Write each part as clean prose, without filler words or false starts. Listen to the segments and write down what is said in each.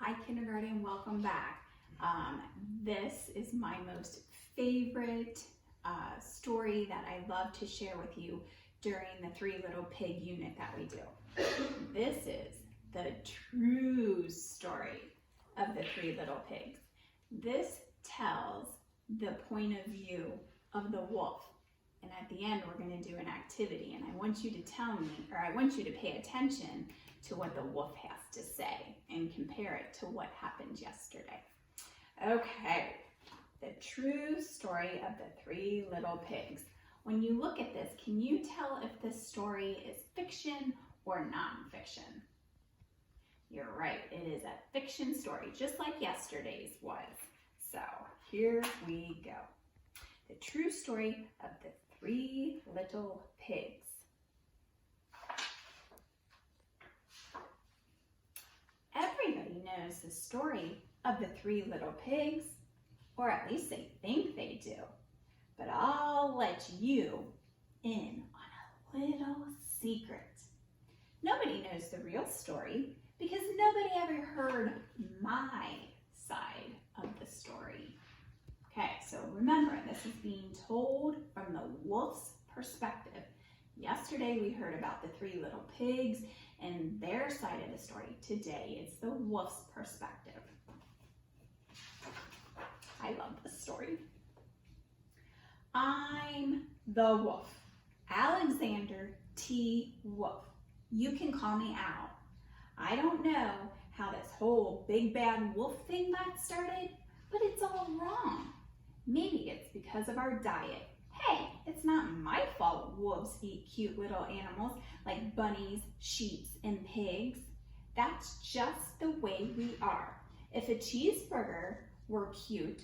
Hi kindergarten, welcome back. This is my most favorite story that I love to share with you during the Three Little Pig unit that we do. This is the true story of the Three Little Pigs. This tells the point of view of the wolf. And at the end, we're going to do an activity, and I want you to tell me, or I want you to pay attention to what the wolf has to say and compare it to what happened yesterday. Okay, the true story of the Three Little Pigs. When you look at this, can you tell if this story is fiction or nonfiction? You're right, it is a fiction story, just like yesterday's was. So here we go. The true story of the Three Little Pigs. Everybody knows the story of the Three Little Pigs, or at least they think they do. But I'll let you in on a little secret. Nobody knows the real story because nobody ever heard my side of the story. Okay, so remember, this is being told from the wolf's perspective. Yesterday we heard about the Three Little Pigs and their side of the story. Today it's the wolf's perspective. I love this story. I'm the wolf, Alexander T. Wolf. You can call me Al. I don't know how this whole big bad wolf thing got started, but it's all wrong. Maybe it's because of our diet. Hey, it's not my fault wolves eat cute little animals like bunnies, sheep, and pigs. That's just the way we are. If a cheeseburger were cute,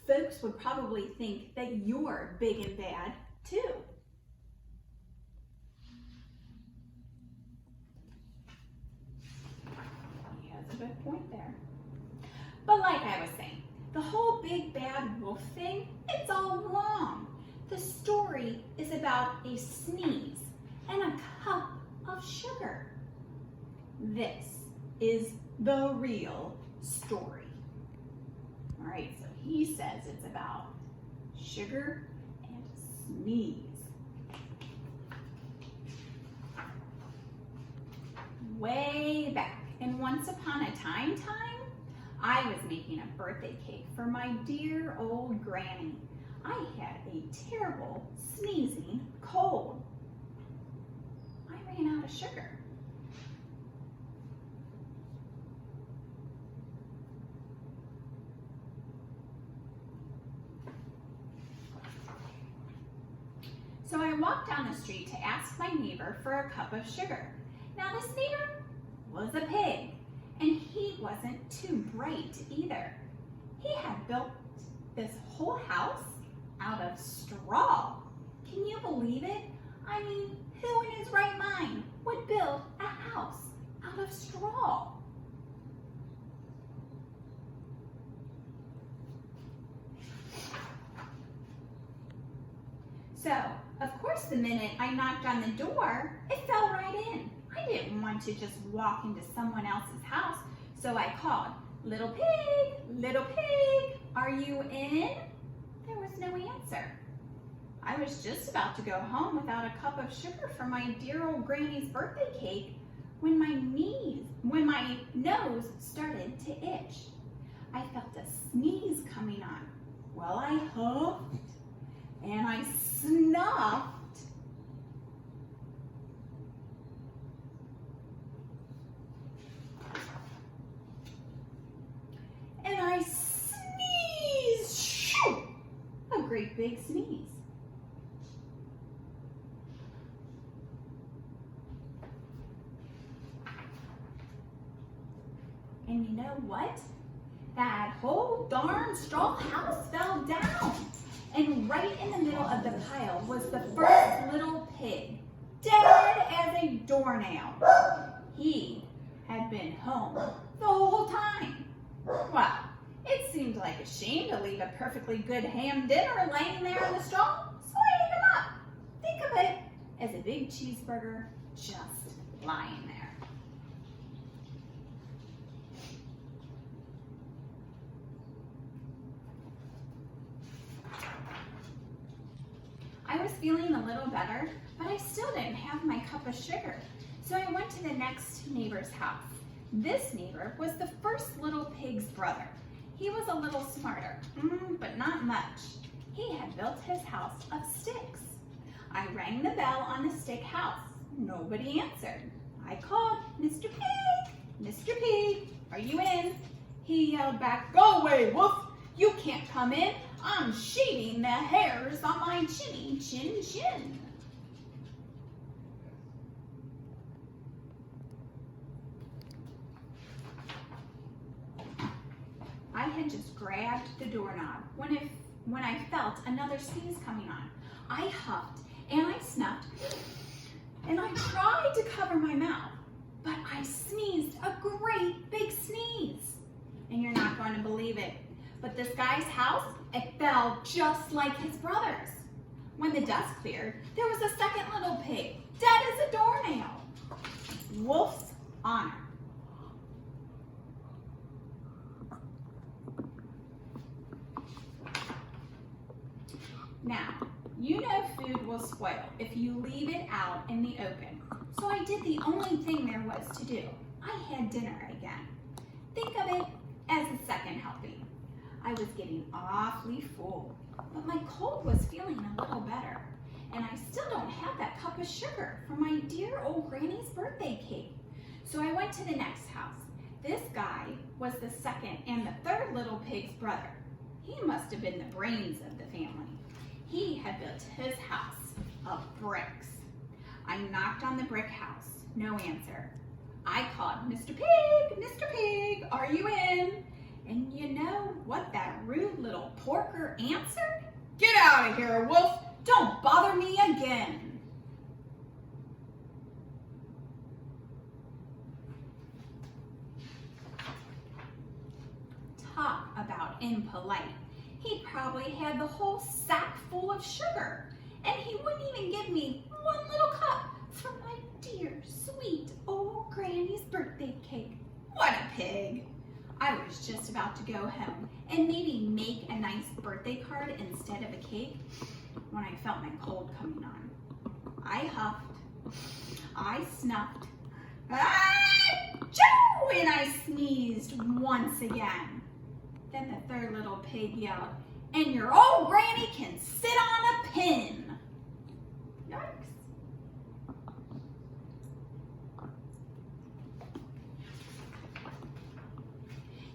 folks would probably think that you're big and bad too. He has a good point there. But like I was saying, the whole big bad wolf thing, it's all wrong. The story is about a sneeze and a cup of sugar. This is the real story. All right, so he says it's about sugar and a sneeze. Way back, and once upon a time, I was making a birthday cake for my dear old granny. I had a terrible sneezing cold. I ran out of sugar. So I walked down the street to ask my neighbor for a cup of sugar. Now this neighbor was a pig, and he wasn't too bright either. He had built this whole house out of straw. Can you believe it? I mean, who in his right mind would build a house out of straw? So, of course, the minute I knocked on the door, it fell right in. I didn't want to just walk into someone else's house, so I called, little pig, are you in? There was no answer. I was just about to go home without a cup of sugar for my dear old granny's birthday cake when my nose started to itch. I felt a sneeze coming on. Well, I huffed and I snuffed. And I sneezed, shoo, a great big sneeze. And you know what? That whole darn straw house fell down. And right in the middle of the pile was the first little pig, dead as a doornail. He had been home the whole time. Well, it seemed like a shame to leave a perfectly good ham dinner laying there in the straw, so I ate him up. Think of it as a big cheeseburger just lying there. feeling a little better, but I still didn't have my cup of sugar. So I went to the next neighbor's house. This neighbor was the first little pig's brother. He was a little smarter, but not much. He had built his house of sticks. I rang the bell on the stick house. Nobody answered. I called, "Mr. Pig, Mr. Pig, are you in?" He yelled back, "Go away, Wolf. You can't come in. I'm shaving the hairs on my chinny chin chin." I had just grabbed the doorknob when I felt another sneeze coming on. I huffed and I snuffed and I tried to cover my mouth, but I sneezed a great big sneeze. And you're not going to believe it, but this guy's house, it fell just like his brother's. When the dust cleared, there was a second little pig, dead as a doornail. Wolf's honor. Now, you know food will spoil if you leave it out in the open. So I did the only thing there was to do. I had dinner again. Think of it as a second helping. I was getting awfully full, but my cold was feeling a little better. And I still don't have that cup of sugar for my dear old granny's birthday cake. So I went to the next house. This guy was the second and the third little pig's brother. He must have been the brains of the family. He had built his house of bricks. I knocked on the brick house. No answer. I called, "Mr. Pig, are you in?" And you know what that rude little porker answered? "Get out of here, Wolf. Don't bother me again." Talk about impolite. He probably had the whole sack full of sugar, and he wouldn't even give me one little cup for my dear, sweet old granny's birthday cake. What a pig! I was just about to go home and maybe make a nice birthday card instead of a cake when I felt my cold coming on. I huffed, I snuffed, achoo, and I sneezed once again. Then the third little pig yelled, "And your old granny can sit on a pin." Yikes.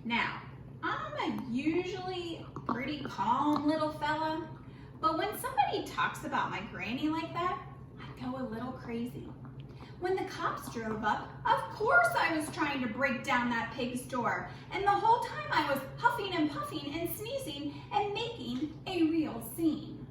Now, I'm a usually pretty calm little fella, but when somebody talks about my granny like that, I go a little crazy. When the cops drove up, of course I was trying to break down that pig's door, and the whole time I was huffing and puffing and sneezing and making a real scene.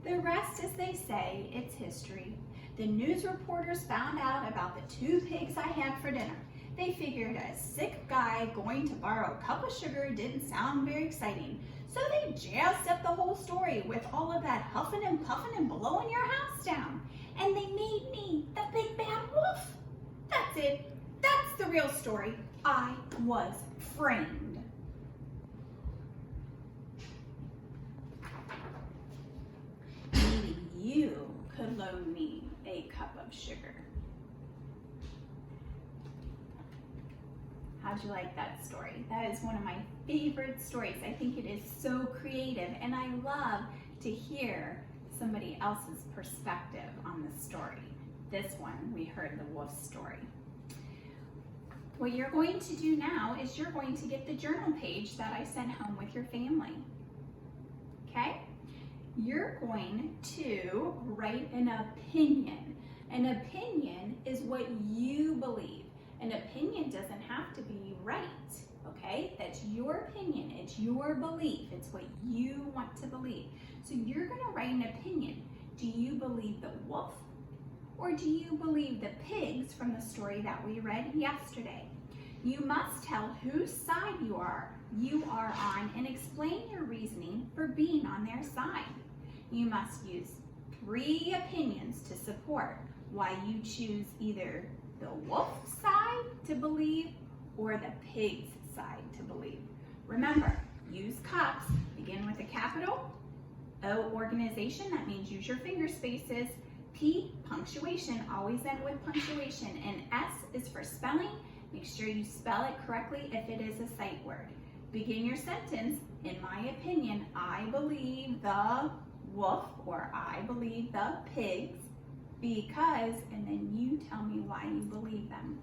The rest, as they say, it's history. The news reporters found out about the 2 pigs I had for dinner. They figured a sick guy going to borrow a cup of sugar didn't sound very exciting, so they jazzed up the whole story with all of that huffing and puffing and blowing your house down. And they made me the big bad wolf. That's it. That's the real story. I was framed. Maybe you could loan me a cup of sugar. How'd you like that story? That is one of my favorite stories. I think it is so creative, and I love to hear somebody else's perspective on the story. This one, we heard the wolf story. What you're going to do now is you're going to get the journal page that I sent home with your family. Okay? You're going to write an opinion. An opinion is what you believe. An opinion doesn't have to be right, okay? That's your opinion, it's your belief, it's what you want to believe. So you're gonna write an opinion. Do you believe the wolf, or do you believe the pigs from the story that we read yesterday? You must tell whose side you are on and explain your reasoning for being on their side. You must use 3 opinions to support why you choose either the wolf side to believe or the pig's side to believe. Remember, use cups. Begin with a capital. O, organization. That means use your finger spaces. P, punctuation. Always end with punctuation. And S is for spelling. Make sure you spell it correctly if it is a sight word. Begin your sentence. In my opinion, I believe the wolf, or I believe the pigs, because, and then you tell me why you believe them.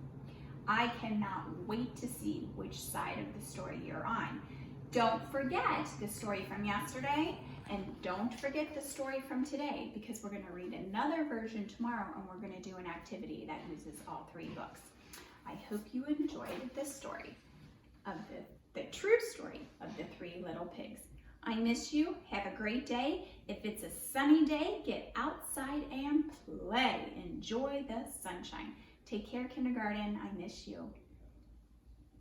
I cannot wait to see which side of the story you're on. Don't forget the story from yesterday, and don't forget the story from today, because we're going to read another version tomorrow, and we're going to do an activity that uses all 3 books. I hope you enjoyed the story of the true story of the 3 little pigs. I miss you. Have a great day. If it's a sunny day, get outside and play. Enjoy the sunshine. Take care, kindergarten. I miss you.